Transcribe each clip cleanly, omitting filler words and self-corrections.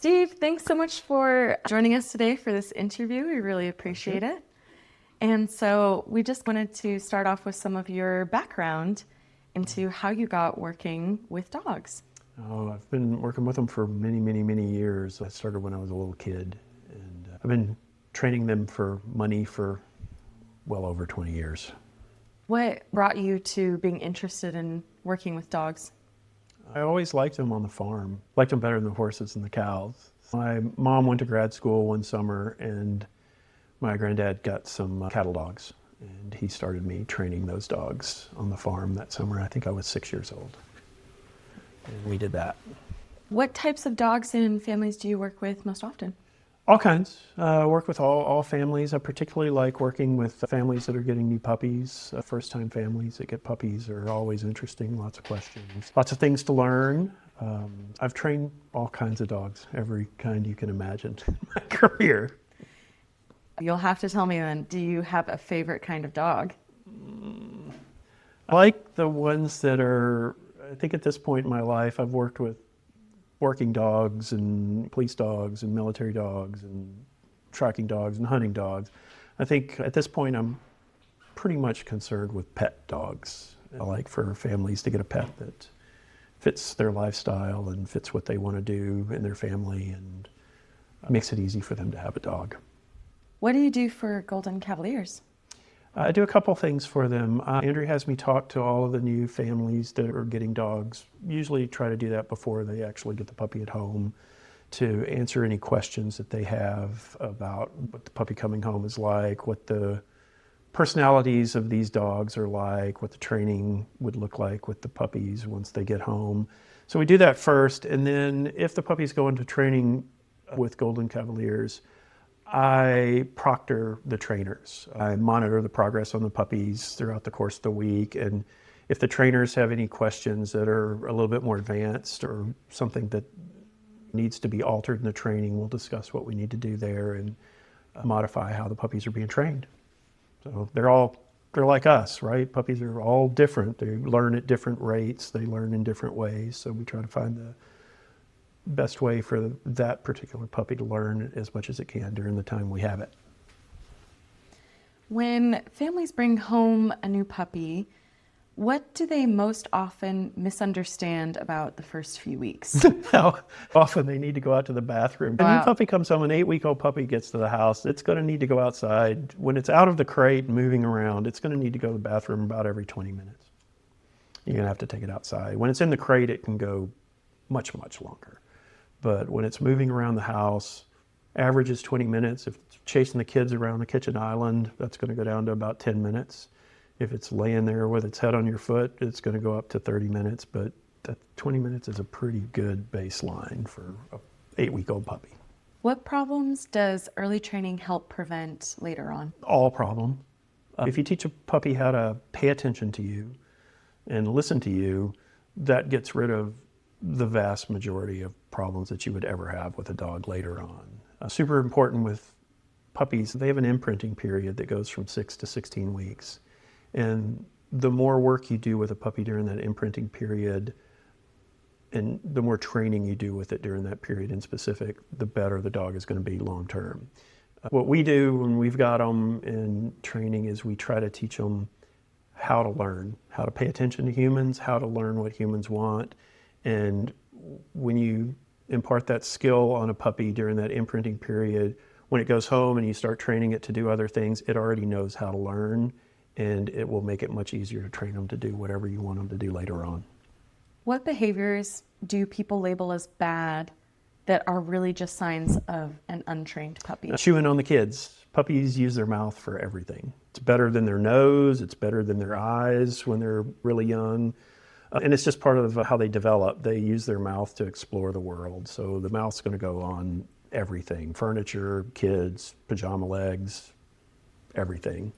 Steve, thanks so much for joining us today for this interview. We really appreciate it. And so we just wanted to start off with some of your background into how you got working with dogs. Oh, I've been working with them for many, many, many years. I started when I was a little kid, and I've been training them for money for well over 20 years. What brought you to being interested in working with dogs? I always liked them on the farm. Liked them better than the horses and the cows. My mom went to grad school one summer, and my granddad got some cattle dogs, and he started me training those dogs on the farm that summer. I think I was 6 years old, and we did that. What types of dogs and families do you work with most often? All kinds. Work with all families. I particularly like working with families that are getting new puppies. First-time families that get puppies are always interesting. Lots of questions. Lots of things to learn. I've trained all kinds of dogs, every kind you can imagine in my career. You'll have to tell me then, do you have a favorite kind of dog? I like the ones that are, I think at this point in my life, I've worked with working dogs and police dogs and military dogs and tracking dogs and hunting dogs. I think at this point I'm pretty much concerned with pet dogs. I like for families to get a pet that fits their lifestyle and fits what they want to do in their family and makes it easy for them to have a dog. What do you do for Golden Cavaliers? I do a couple things for them. Andrew has me talk to all of the new families that are getting dogs. Usually try to do that before they actually get the puppy at home, to answer any questions that they have about what the puppy coming home is like, what the personalities of these dogs are like, what the training would look like with the puppies once they get home. So we do that first, and then if the puppies go into training with Golden Cavaliers, I proctor the trainers. I monitor the progress on the puppies throughout the course of the week, and if the trainers have any questions that are a little bit more advanced or something that needs to be altered in the training, we'll discuss what we need to do there and modify how the puppies are being trained. So they're like us, right? Puppies are all different. They learn at different rates. They learn in different ways. So we try to find the best way for that particular puppy to learn as much as it can during the time we have it. When families bring home a new puppy, what do they most often misunderstand about the first few weeks? How often they need to go out to the bathroom. When a new puppy comes home, an 8-week-old puppy gets to the house, it's going to need to go outside. When it's out of the crate and moving around, it's going to need to go to the bathroom about every 20 minutes. You're going to have to take it outside. When it's in the crate, it can go much, much longer. But when it's moving around the house, average is 20 minutes. If it's chasing the kids around the kitchen island, that's going to go down to about 10 minutes. If it's laying there with its head on your foot, it's going to go up to 30 minutes. But that 20 minutes is a pretty good baseline for an 8-week-old puppy. What problems does early training help prevent later on? All problem. If you teach a puppy how to pay attention to you and listen to you, that gets rid of the vast majority of problems that you would ever have with a dog later on. Super important with puppies, they have an imprinting period that goes from 6 to 16 weeks. And the more work you do with a puppy during that imprinting period, and the more training you do with it during that period in specific, the better the dog is going to be long term. What we do when we've got them in training is we try to teach them how to learn, how to pay attention to humans, how to learn what humans want. And when you impart that skill on a puppy during that imprinting period, when it goes home and you start training it to do other things, it already knows how to learn, and it will make it much easier to train them to do whatever you want them to do later on. What behaviors do people label as bad that are really just signs of an untrained puppy? Chewing on the kids. Puppies use their mouth for everything. It's better than their nose, it's better than their eyes when they're really young. And it's just part of how they develop. They use their mouth to explore the world. So the mouth's going to go on everything. Furniture, kids, pajama legs, everything.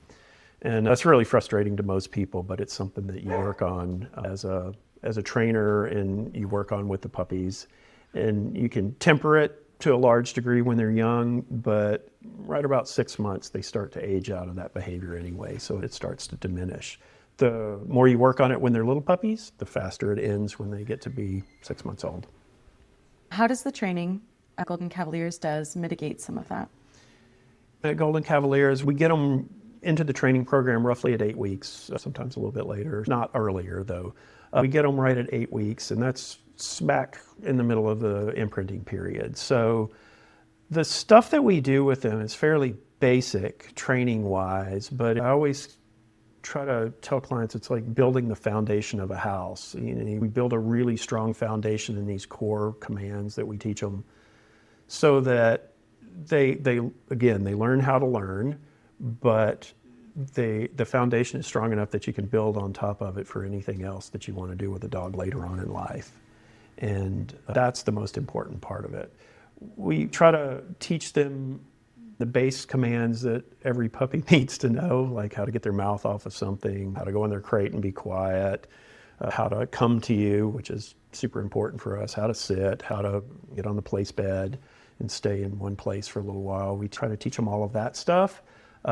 And that's really frustrating to most people, but it's something that you work on as a trainer, and you work on with the puppies. And you can temper it to a large degree when they're young, but right about 6 months, they start to age out of that behavior anyway, so it starts to diminish. The more you work on it when they're little puppies, the faster it ends when they get to be 6 months old. How does the training Golden Cavaliers does mitigate some of that? At Golden Cavaliers, we get them into the training program roughly at 8 weeks, sometimes a little bit later, not earlier though. We get them right at 8 weeks, and that's smack in the middle of the imprinting period. So the stuff that we do with them is fairly basic training-wise, but I always try to tell clients it's like building the foundation of a house. We build a really strong foundation in these core commands that we teach them so that they learn how to learn, but the foundation is strong enough that you can build on top of it for anything else that you want to do with a dog later on in life. And that's the most important part of it. We try to teach them the base commands that every puppy needs to know, like how to get their mouth off of something, how to go in their crate and be quiet, how to come to you, which is super important for us, how to sit, how to get on the place bed and stay in one place for a little while. We try to teach them all of that stuff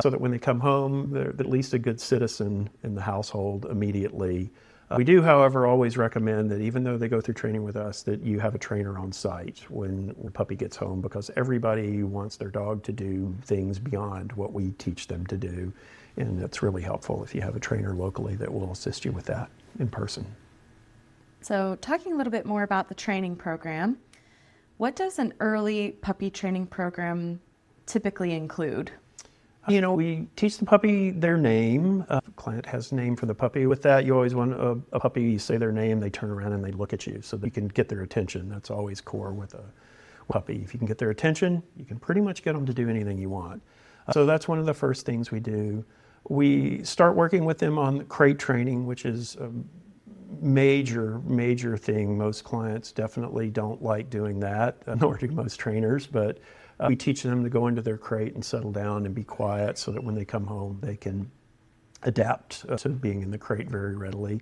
so that when they come home, they're at least a good citizen in the household immediately. We do, however, always recommend that even though they go through training with us, that you have a trainer on site when the puppy gets home, because everybody wants their dog to do things beyond what we teach them to do. And it's really helpful if you have a trainer locally that will assist you with that in person. So talking a little bit more about the training program, what does an early puppy training program typically include? We teach the puppy their name. The client has a name for the puppy. With that, you always want a puppy, you say their name, they turn around and they look at you so that you can get their attention. That's always core with a puppy. If you can get their attention, you can pretty much get them to do anything you want. So that's one of the first things we do. We start working with them on crate training, which is a major thing. Most clients definitely don't like doing that, nor do most trainers, but we teach them to go into their crate and settle down and be quiet so that when they come home, they can adapt to being in the crate very readily.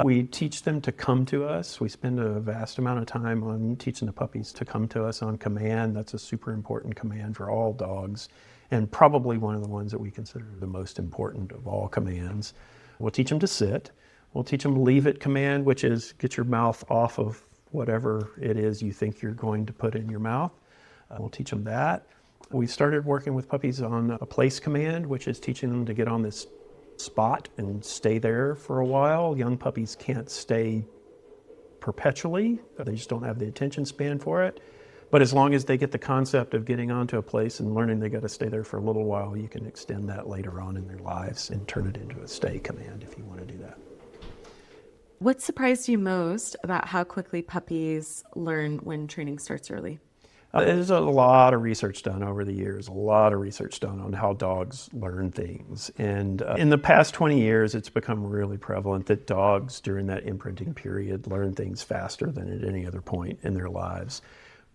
We teach them to come to us. We spend a vast amount of time on teaching the puppies to come to us on command. That's a super important command for all dogs, and probably one of the ones that we consider the most important of all commands. We'll teach them to sit. We'll teach them leave it command, which is get your mouth off of whatever it is you think you're going to put in your mouth. We'll teach them that. We started working with puppies on a place command, which is teaching them to get on this spot and stay there for a while. Young puppies can't stay perpetually. They just don't have the attention span for it. But as long as they get the concept of getting onto a place and learning they got to stay there for a little while, you can extend that later on in their lives and turn it into a stay command if you want to do that. What surprised you most about how quickly puppies learn when training starts early? There's a lot of research done over the years, a lot of research done on how dogs learn things. And in the past 20 years, it's become really prevalent that dogs during that imprinting period learn things faster than at any other point in their lives.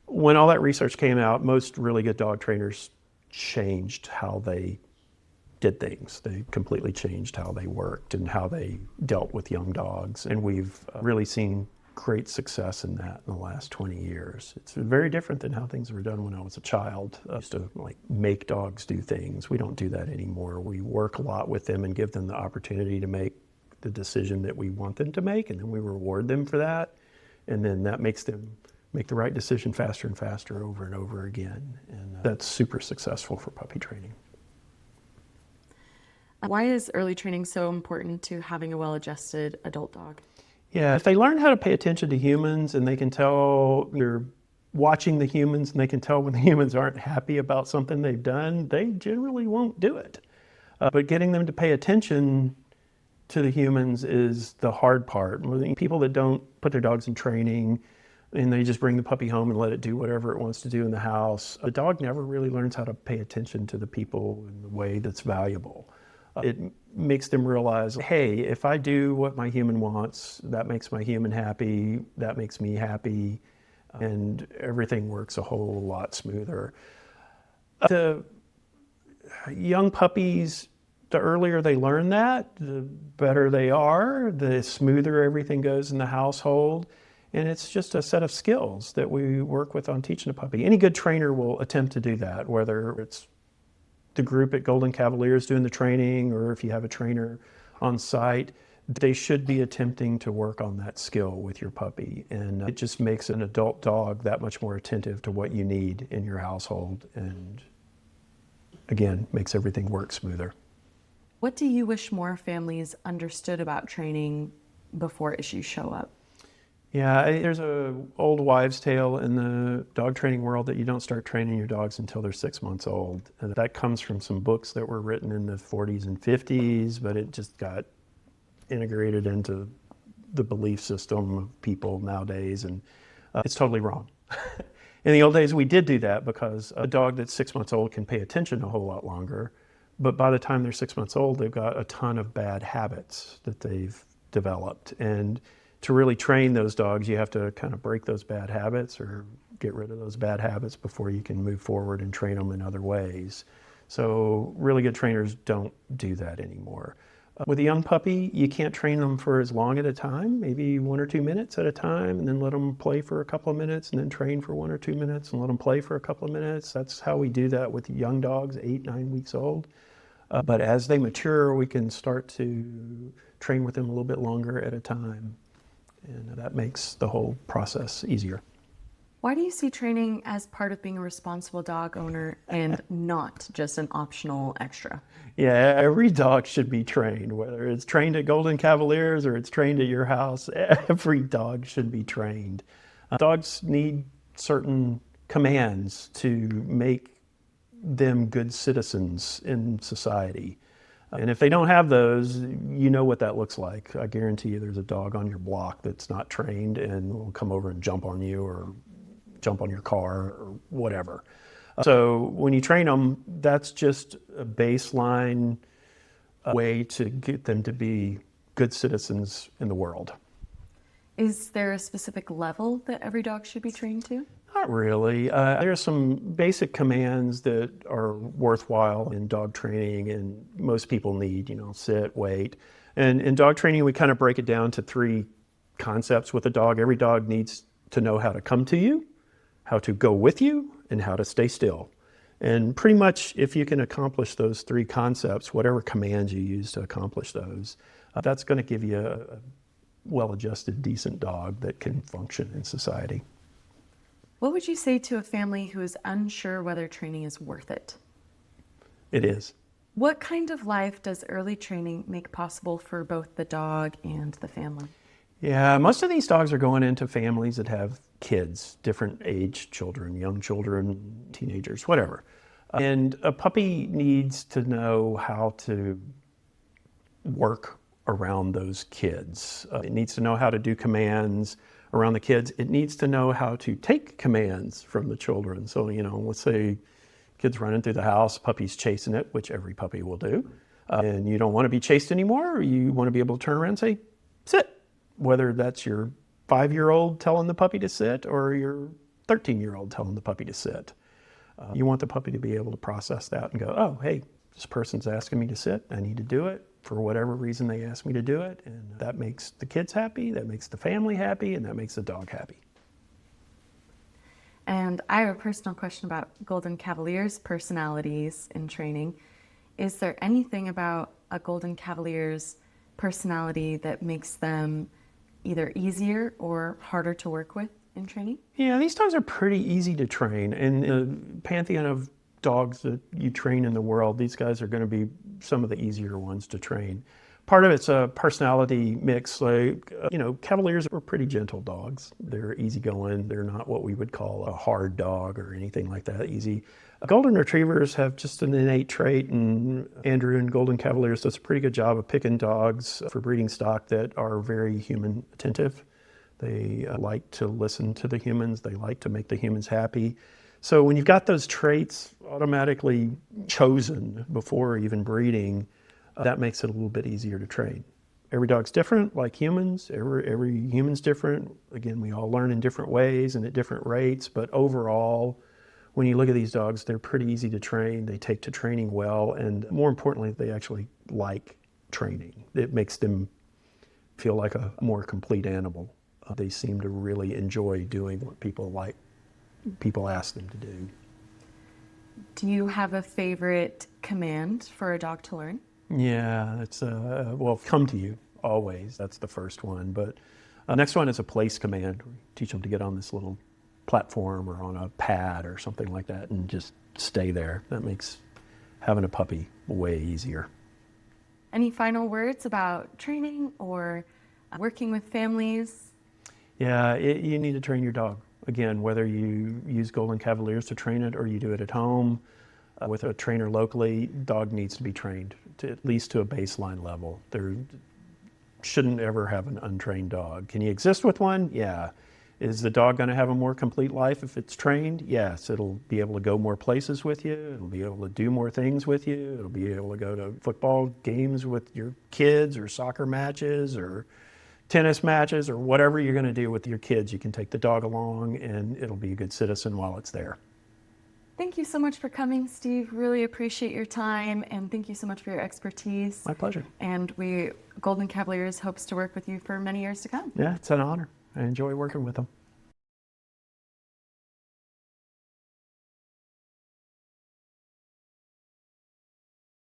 When all that research came out, most really good dog trainers changed how they did things. They completely changed how they worked and how they dealt with young dogs. And we've really seen great success in that in the last 20 years. It's very different than how things were done when I was a child. I used to make dogs do things. We don't do that anymore. We work a lot with them and give them the opportunity to make the decision that we want them to make, and then we reward them for that. And then that makes them make the right decision faster and faster over and over again. And that's super successful for puppy training. Why is early training so important to having a well-adjusted adult dog? Yeah, if they learn how to pay attention to humans and they can tell they're watching the humans and they can tell when the humans aren't happy about something they've done, they generally won't do it. But getting them to pay attention to the humans is the hard part. People that don't put their dogs in training and they just bring the puppy home and let it do whatever it wants to do in the house, the dog never really learns how to pay attention to the people in the way that's valuable. It makes them realize, hey, if I do what my human wants, that makes my human happy, that makes me happy, and everything works a whole lot smoother. The young puppies, the earlier they learn that, the better they are, the smoother everything goes in the household. And it's just a set of skills that we work with on teaching a puppy. Any good trainer will attempt to do that, whether it's the group at Golden Cavaliers doing the training, or if you have a trainer on site, they should be attempting to work on that skill with your puppy. And it just makes an adult dog that much more attentive to what you need in your household. And again, makes everything work smoother. What do you wish more families understood about training before issues show up? Yeah, there's a old wives' tale in the dog training world that you don't start training your dogs until they're 6 months old. And that comes from some books that were written in the 40s and 50s, but it just got integrated into the belief system of people nowadays, and it's totally wrong. In the old days, we did do that because a dog that's 6 months old can pay attention a whole lot longer, but by the time they're 6 months old, they've got a ton of bad habits that they've developed. And to really train those dogs, you have to kind of break those bad habits or get rid of those bad habits before you can move forward and train them in other ways. So really good trainers don't do that anymore. With a young puppy, you can't train them for as long at a time, maybe 1 or 2 minutes at a time, and then let them play for a couple of minutes, and then train for 1 or 2 minutes, and let them play for a couple of minutes. That's how we do that with young dogs, 8, 9 weeks old. But as they mature, we can start to train with them a little bit longer at a time, and that makes the whole process easier. Why do you see training as part of being a responsible dog owner and not just an optional extra? Yeah, every dog should be trained, whether it's trained at Golden Cavaliers or it's trained at your house. Every dog should be trained. Dogs need certain commands to make them good citizens in society. And if they don't have those, you know what that looks like. I guarantee you there's a dog on your block that's not trained and will come over and jump on you or jump on your car or whatever. So when you train them, that's just a baseline way to get them to be good citizens in the world. Is there a specific level that every dog should be trained to? Not really. There are some basic commands that are worthwhile in dog training and most people need, sit, wait. And in dog training, we kind of break it down to 3 concepts with a dog. Every dog needs to know how to come to you, how to go with you, and how to stay still. And pretty much if you can accomplish those 3 concepts, whatever commands you use to accomplish those, that's going to give you a well-adjusted, decent dog that can function in society. What would you say to a family who is unsure whether training is worth it? It is. What kind of life does early training make possible for both the dog and the family? Yeah, most of these dogs are going into families that have kids, different age children, young children, teenagers, whatever. And a puppy needs to know how to work around those kids. It needs to know how to do commands around the kids. It needs to know how to take commands from the children. So, let's say kid's running through the house, puppy's chasing it, which every puppy will do. And you don't want to be chased anymore, or you want to be able to turn around and say, sit. Whether that's your 5-year-old telling the puppy to sit or your 13-year-old telling the puppy to sit. You want the puppy to be able to process that and go, oh, hey, this person's asking me to sit. I need to do it for whatever reason they asked me to do it. And that makes the kids happy, that makes the family happy, and that makes the dog happy. And I have a personal question about Golden Cavaliers' personalities in training. Is there anything about a Golden Cavalier's personality that makes them either easier or harder to work with in training? Yeah, these dogs are pretty easy to train. In the pantheon of dogs that you train in the world, these guys are going to be some of the easier ones to train. Part of it's a personality mix. Cavaliers are pretty gentle dogs. They're easygoing. They're not what we would call a hard dog or anything like that, easy. Golden Retrievers have just an innate trait, and Andrew and Golden Cavaliers does a pretty good job of picking dogs for breeding stock that are very human attentive. They like to listen to the humans. They like to make the humans happy. So when you've got those traits automatically chosen before even breeding, that makes it a little bit easier to train. Every dog's different, like humans. Every human's different. Again, we all learn in different ways and at different rates, but overall, when you look at these dogs, they're pretty easy to train. They take to training well, and more importantly, they actually like training. It makes them feel like a more complete animal. They seem to really enjoy doing what people ask them to do. Do you have a favorite command for a dog to learn? Yeah, it's come to you. always. That's the first one. But next one is a place command. We teach them to get on this little platform or on a pad or something like that and just stay there. That makes having a puppy way easier. Any final words about training or working with families? Yeah, you need to train your dog. Again, whether you use Golden Cavaliers to train it or you do it at home with a trainer locally, dog needs to be trained to at least to a baseline level. There shouldn't ever have an untrained dog. Can you exist with one? Yeah. Is the dog going to have a more complete life if it's trained? Yes. It'll be able to go more places with you. It'll be able to do more things with you. It'll be able to go to football games with your kids or soccer matches or tennis matches or whatever you're going to do with your kids. You can take the dog along and it'll be a good citizen while it's there. Thank you so much for coming, Steve. Really appreciate your time, and thank you so much for your expertise. My pleasure. And Golden Cavaliers hopes to work with you for many years to come. Yeah, it's an honor. I enjoy working with them.